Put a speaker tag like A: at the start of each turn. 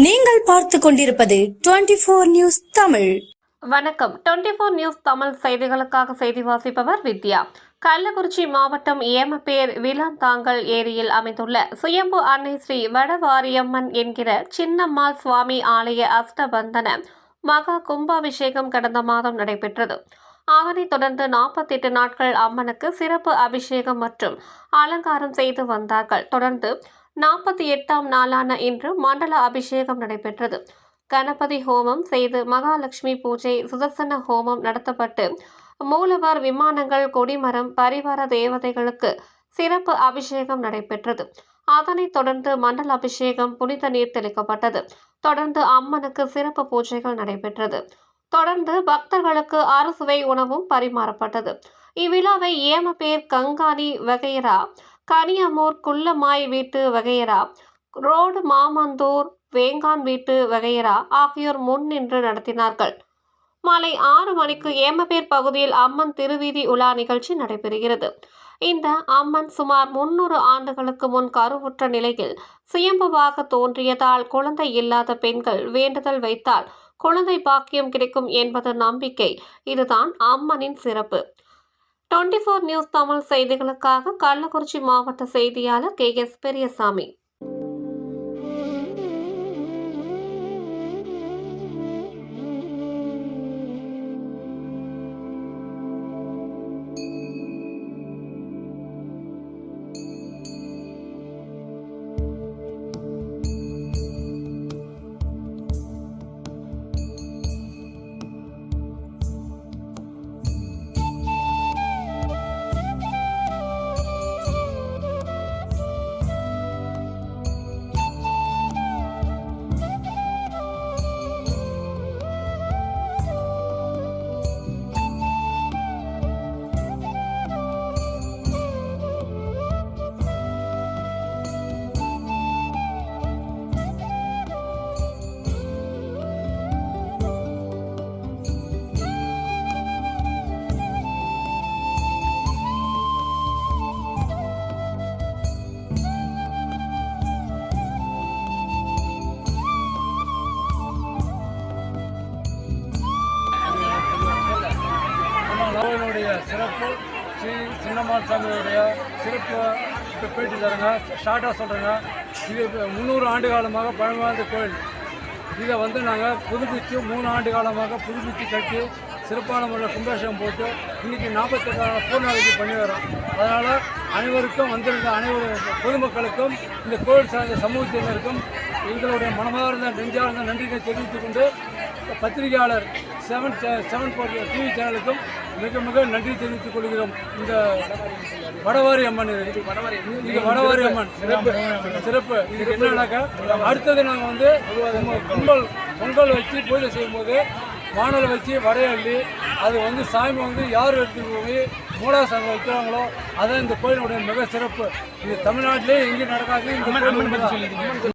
A: நீங்கள் பார்த்து கொண்டிருப்பது 24 நியூஸ் தமிழ்.
B: வணக்கம். 24 நியூஸ் தமிழ் செய்திகளுக்காக செய்தி வாசிப்பவர் வித்யா. கள்ளக்குறிச்சி மாவட்டம் ஏமப்பேர் விளாந்தாங்கல் ஏரியில் அமைந்துள்ள சுயம்பு அன்னை ஸ்ரீ வடவாரியம்மன் என்கிற சின்னம்மாள் சுவாமி ஆலய அஷ்டபந்தன மகா கும்பாபிஷேகம் கடந்த மாதம் நடைபெற்றது. அதனைத் தொடர்ந்து 48 நாட்கள் அம்மனுக்கு சிறப்பு அபிஷேகம் மற்றும் அலங்காரம் செய்து வந்தார்கள். தொடர்ந்து 48ஆம் நாளான இன்று மண்டல அபிஷேகம் நடைபெற்றது. கணபதி ஹோமம் செய்து மகாலட்சுமி பூஜை, சுதர்சன ஹோமம் நடத்தப்பட்டு மூலவர் விமானங்கள், கொடிமரம், பரிவார தேவதைகளுக்கு சிறப்பு அபிஷேகம் நடைபெற்றது. அதனைத் தொடர்ந்து மண்டல அபிஷேகம், புனித நீர் தெளிக்கப்பட்டது. தொடர்ந்து அம்மனுக்கு சிறப்பு பூஜைகள் நடைபெற்றது. தொடர்ந்து பக்தர்களுக்கு அறுசுவை உணவும் பரிமாறப்பட்டது. இவ்விழாவை ஏமப்பேர் கங்காணி வகையரா, கனியமூர் குள்ளமாய் வீட்டு வகையரா, ரோடு மாமந்தூர் வேங்கான் வீட்டு வகையரா ஆகியோர் முன்னின்று நடத்தினார்கள். மாலை 6 மணிக்கு ஏமப்பேர் பகுதியில் அம்மன் திருவீதி உலா நிகழ்ச்சி நடைபெறுகிறது. இந்த அம்மன் சுமார் 300 ஆண்டுகளுக்கு முன் கருவுற்ற நிலையில் சுயம்புவாக தோன்றியதால் குழந்தை இல்லாத பெண்கள் வேண்டுதல் வைத்தால் குழந்தை பாக்கியம் கிடைக்கும் என்பது நம்பிக்கை. இதுதான் அம்மனின் சிறப்பு. 24 நியூஸ் தமிழ் செய்திகளுக்காக கள்ளக்குறிச்சி மாவட்ட செய்தியாளர் KS பெரியசாமி.
C: கோவிலுடைய சிறப்பு, ஸ்ரீ சின்னம்மாள் சாமியுடைய சிறப்பு இப்போ போயிட்டு தரங்க. ஷார்ட்டாக சொல்கிறேங்க. இது 300 ஆண்டு காலமாக பழமைவாய்ந்த கோயில். இதை வந்து நாங்கள் புதுப்பித்து 3 ஆண்டு காலமாக புதுப்பித்து கட்டி சிறப்பான முறையில் கும்பாபிஷேகம் போட்டு இன்றைக்கி 48 பூர்ணாவதி பண்ணி வரோம். அதனால் அனைவருக்கும் வந்திருந்த அனைவரும் பொதுமக்களுக்கும் இந்த கோயில் சார்ந்த சமூகத்தினருக்கும் எங்களுடைய மனமார்ந்த நெஞ்சார்ந்த நன்றியை தெரிவித்துக் கொண்டு பத்திரிகையாளர் 7 டிவி சேனலுக்கும் மிக மிக நன்றி தெரிவித்துக் கொள்கிறோம். இந்த வடவாரி அம்மன், இது வடவாரி அம்மன் சிறப்பு. இதுக்கு என்னன்னாக்கா, அடுத்தது நாங்கள் வந்து பொங்கல் வச்சு பூஜை செய்யும்போது வானலை வச்சு வடையள்ளி அது வந்து சாமி வந்து யார் எடுத்துட்டு போய் மூடாசாமி வைக்கிறாங்களோ அதான் இந்த கோயிலுடைய மிக சிறப்பு. இது தமிழ்நாட்டிலே எங்கேயும் நடக்காது. இந்த கோயில்